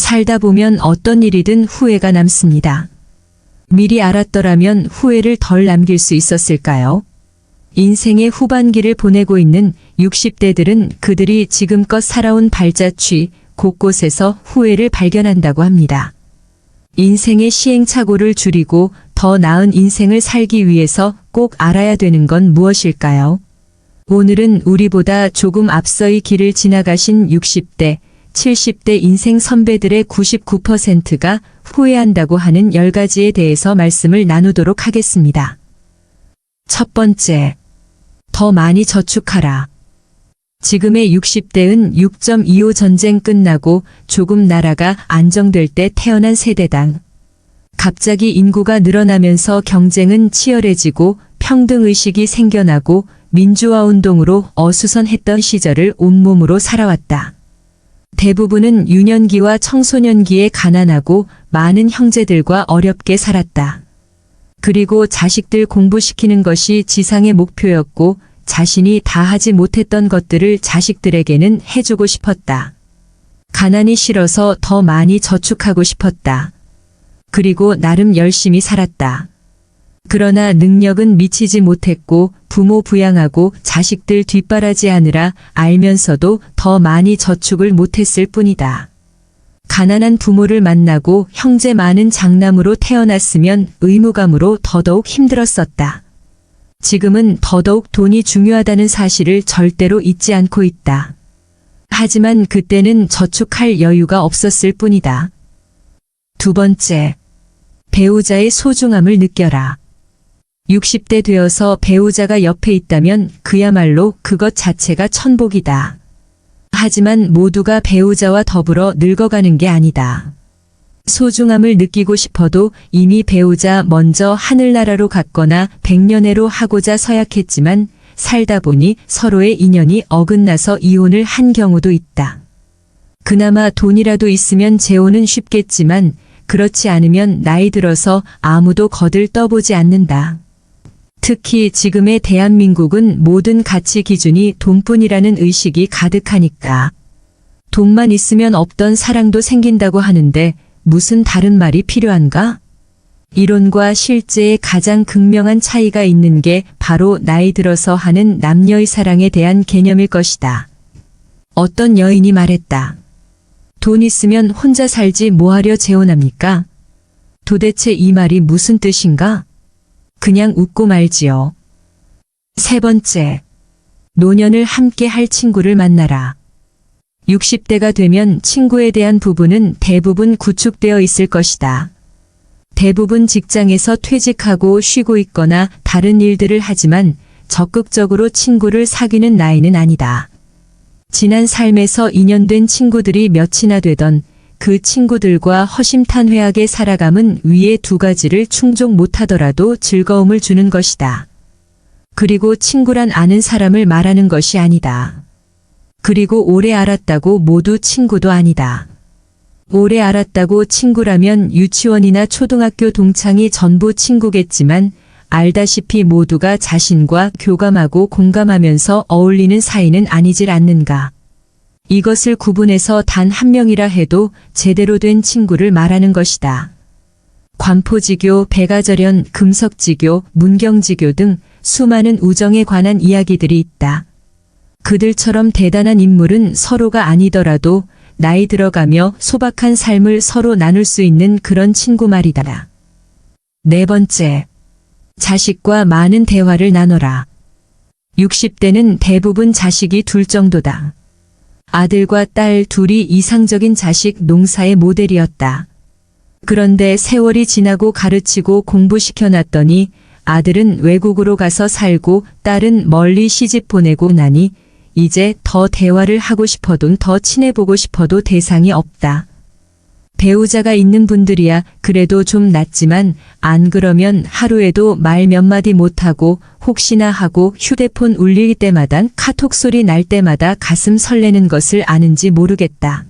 살다 보면 어떤 일이든 후회가 남습니다. 미리 알았더라면 후회를 덜 남길 수 있었을까요? 인생의 후반기를 보내고 있는 60대들은 그들이 지금껏 살아온 발자취 곳곳에서 후회를 발견한다고 합니다. 인생의 시행착오를 줄이고 더 나은 인생을 살기 위해서 꼭 알아야 되는 건 무엇일까요? 오늘은 우리보다 조금 앞서 이 길을 지나가신 60대, 70대 인생 선배들의 99%가 후회한다고 하는 10가지에 대해서 말씀을 나누도록 하겠습니다. 첫 번째, 더 많이 저축하라. 지금의 60대는 6.25 전쟁 끝나고 조금 나라가 안정될 때 태어난 세대당. 갑자기 인구가 늘어나면서 경쟁은 치열해지고 평등의식이 생겨나고 민주화 운동으로 어수선했던 시절을 온몸으로 살아왔다. 대부분은 유년기와 청소년기에 가난하고 많은 형제들과 어렵게 살았다. 그리고 자식들 공부시키는 것이 지상의 목표였고 자신이 다 하지 못했던 것들을 자식들에게는 해주고 싶었다. 가난이 싫어서 더 많이 저축하고 싶었다. 그리고 나름 열심히 살았다. 그러나 능력은 미치지 못했고 부모 부양하고 자식들 뒷바라지하느라 알면서도 더 많이 저축을 못했을 뿐이다. 가난한 부모를 만나고 형제 많은 장남으로 태어났으면 의무감으로 더더욱 힘들었었다. 지금은 더더욱 돈이 중요하다는 사실을 절대로 잊지 않고 있다. 하지만 그때는 저축할 여유가 없었을 뿐이다. 두 번째, 배우자의 소중함을 느껴라. 60대 되어서 배우자가 옆에 있다면 그야말로 그것 자체가 천복이다. 하지만 모두가 배우자와 더불어 늙어가는 게 아니다. 소중함을 느끼고 싶어도 이미 배우자 먼저 하늘나라로 갔거나 백년해로 하고자 서약했지만 살다 보니 서로의 인연이 어긋나서 이혼을 한 경우도 있다. 그나마 돈이라도 있으면 재혼은 쉽겠지만 그렇지 않으면 나이 들어서 아무도 거들 떠보지 않는다. 특히 지금의 대한민국은 모든 가치 기준이 돈뿐이라는 의식이 가득하니까. 돈만 있으면 없던 사랑도 생긴다고 하는데 무슨 다른 말이 필요한가? 이론과 실제의 가장 극명한 차이가 있는 게 바로 나이 들어서 하는 남녀의 사랑에 대한 개념일 것이다. 어떤 여인이 말했다. 돈 있으면 혼자 살지 뭐하려 재혼합니까? 도대체 이 말이 무슨 뜻인가? 그냥 웃고 말지요. 세 번째, 노년을 함께 할 친구를 만나라. 60대가 되면 친구에 대한 부분은 대부분 구축되어 있을 것이다. 대부분 직장에서 퇴직하고 쉬고 있거나 다른 일들을 하지만 적극적으로 친구를 사귀는 나이는 아니다. 지난 삶에서 인연된 친구들이 몇이나 되던 그 친구들과 허심탄회하게 살아감은 위의 두 가지를 충족 못하더라도 즐거움을 주는 것이다. 그리고 친구란 아는 사람을 말하는 것이 아니다. 그리고 오래 알았다고 모두 친구도 아니다. 오래 알았다고 친구라면 유치원이나 초등학교 동창이 전부 친구겠지만 알다시피 모두가 자신과 교감하고 공감하면서 어울리는 사이는 아니질 않는가. 이것을 구분해서 단 한 명이라 해도 제대로 된 친구를 말하는 것이다. 관포지교, 백아절연, 금석지교, 문경지교 등 수많은 우정에 관한 이야기들이 있다. 그들처럼 대단한 인물은 서로가 아니더라도 나이 들어가며 소박한 삶을 서로 나눌 수 있는 그런 친구 말이다. 네 번째, 자식과 많은 대화를 나눠라. 60대는 대부분 자식이 둘 정도다. 아들과 딸 둘이 이상적인 자식 농사의 모델이었다. 그런데 세월이 지나고 가르치고 공부시켜놨더니 아들은 외국으로 가서 살고 딸은 멀리 시집 보내고 나니 이제 더 대화를 하고 싶어도 더 친해보고 싶어도 대상이 없다. 배우자가 있는 분들이야 그래도 좀 낫지만 안 그러면 하루에도 말 몇 마디 못하고 혹시나 하고 휴대폰 울릴 때마다 카톡 소리 날 때마다 가슴 설레는 것을 아는지 모르겠다.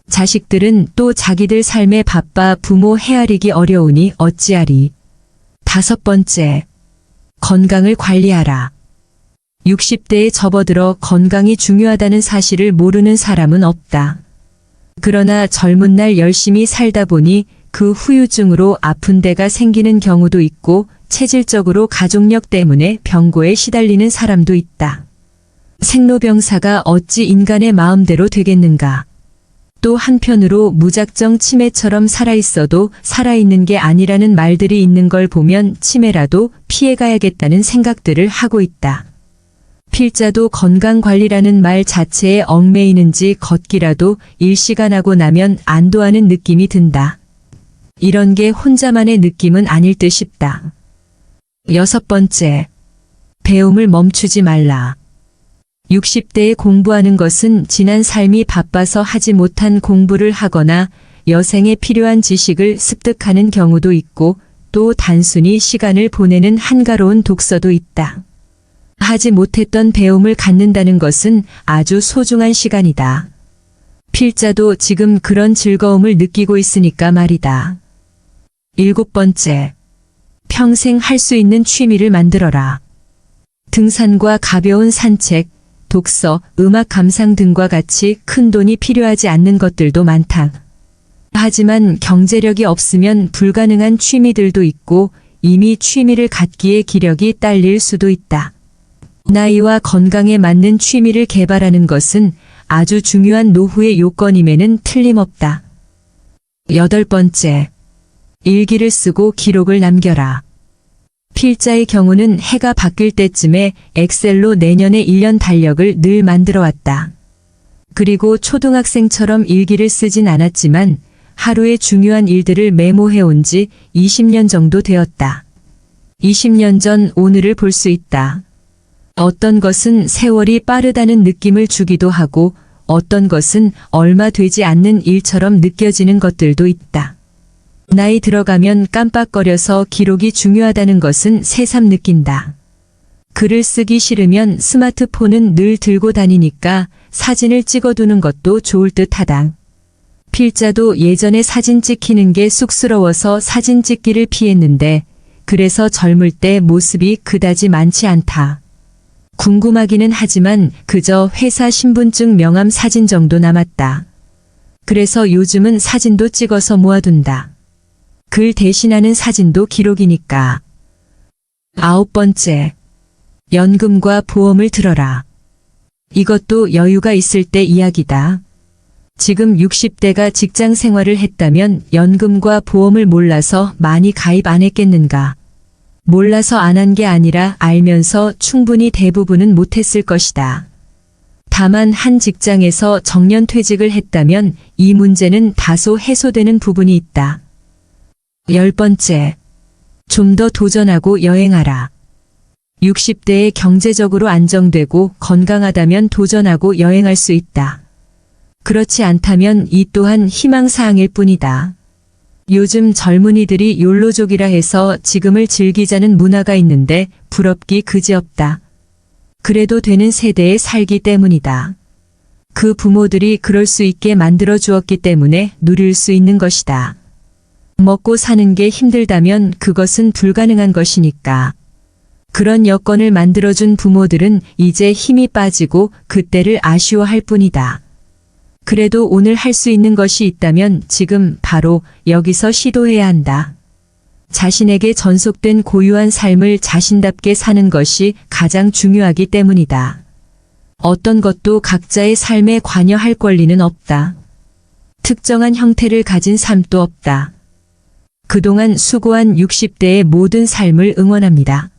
자식들은 또 자기들 삶에 바빠 부모 헤아리기 어려우니 어찌하리. 다섯 번째, 건강을 관리하라. 60대에 접어들어 건강이 중요하다는 사실을 모르는 사람은 없다. 그러나 젊은 날 열심히 살다 보니 그 후유증으로 아픈 데가 생기는 경우도 있고 체질적으로 가족력 때문에 병고에 시달리는 사람도 있다. 생로병사가 어찌 인간의 마음대로 되겠는가? 또 한편으로 무작정 치매처럼 살아있어도 살아있는 게 아니라는 말들이 있는 걸 보면 치매라도 피해가야겠다는 생각들을 하고 있다. 필자도 건강관리라는 말 자체에 얽매이는지 걷기라도 일시간하고 나면 안도하는 느낌이 든다. 이런 게 혼자만의 느낌은 아닐 듯 싶다. 6번째, 배움을 멈추지 말라. 60대에 공부하는 것은 지난 삶이 바빠서 하지 못한 공부를 하거나 여생에 필요한 지식을 습득하는 경우도 있고 또 단순히 시간을 보내는 한가로운 독서도 있다. 하지 못했던 배움을 갖는다는 것은 아주 소중한 시간이다. 필자도 지금 그런 즐거움을 느끼고 있으니까 말이다. 7번째, 평생 할 수 있는 취미를 만들어라. 등산과 가벼운 산책, 독서, 음악 감상 등과 같이 큰 돈이 필요하지 않는 것들도 많다. 하지만 경제력이 없으면 불가능한 취미들도 있고 이미 취미를 갖기에 기력이 딸릴 수도 있다. 나이와 건강에 맞는 취미를 개발하는 것은 아주 중요한 노후의 요건임에는 틀림없다. 8번째, 일기를 쓰고 기록을 남겨라. 필자의 경우는 해가 바뀔 때쯤에 엑셀로 내년의 1년 달력을 늘 만들어 왔다. 그리고 초등학생처럼 일기를 쓰진 않았지만 하루의 중요한 일들을 메모해 온 지 20년 정도 되었다. 20년 전 오늘을 볼 수 있다. 어떤 것은 세월이 빠르다는 느낌을 주기도 하고 어떤 것은 얼마 되지 않는 일처럼 느껴지는 것들도 있다. 나이 들어가면 깜빡거려서 기록이 중요하다는 것은 새삼 느낀다. 글을 쓰기 싫으면 스마트폰은 늘 들고 다니니까 사진을 찍어두는 것도 좋을 듯하다. 필자도 예전에 사진 찍히는 게 쑥스러워서 사진 찍기를 피했는데 그래서 젊을 때 모습이 그다지 많지 않다. 궁금하기는 하지만 그저 회사 신분증 명함 사진 정도 남았다. 그래서 요즘은 사진도 찍어서 모아둔다. 글 대신하는 사진도 기록이니까. 9번째, 연금과 보험을 들어라. 이것도 여유가 있을 때 이야기다. 지금 60대가 직장 생활을 했다면 연금과 보험을 몰라서 많이 가입 안 했겠는가. 몰라서 안 한 게 아니라 알면서 충분히 대부분은 못했을 것이다. 다만 한 직장에서 정년퇴직을 했다면 이 문제는 다소 해소되는 부분이 있다. 10번째, 좀 더 도전하고 여행하라. 60대에 경제적으로 안정되고 건강하다면 도전하고 여행할 수 있다. 그렇지 않다면 이 또한 희망사항일 뿐이다. 요즘 젊은이들이 욜로족이라 해서 지금을 즐기자는 문화가 있는데 부럽기 그지없다. 그래도 되는 세대에 살기 때문이다. 그 부모들이 그럴 수 있게 만들어 주었기 때문에 누릴 수 있는 것이다. 먹고 사는 게 힘들다면 그것은 불가능한 것이니까. 그런 여건을 만들어준 부모들은 이제 힘이 빠지고 그때를 아쉬워할 뿐이다. 그래도 오늘 할 수 있는 것이 있다면 지금 바로 여기서 시도해야 한다. 자신에게 전속된 고유한 삶을 자신답게 사는 것이 가장 중요하기 때문이다. 어떤 것도 각자의 삶에 관여할 권리는 없다. 특정한 형태를 가진 삶도 없다. 그동안 수고한 60대의 모든 삶을 응원합니다.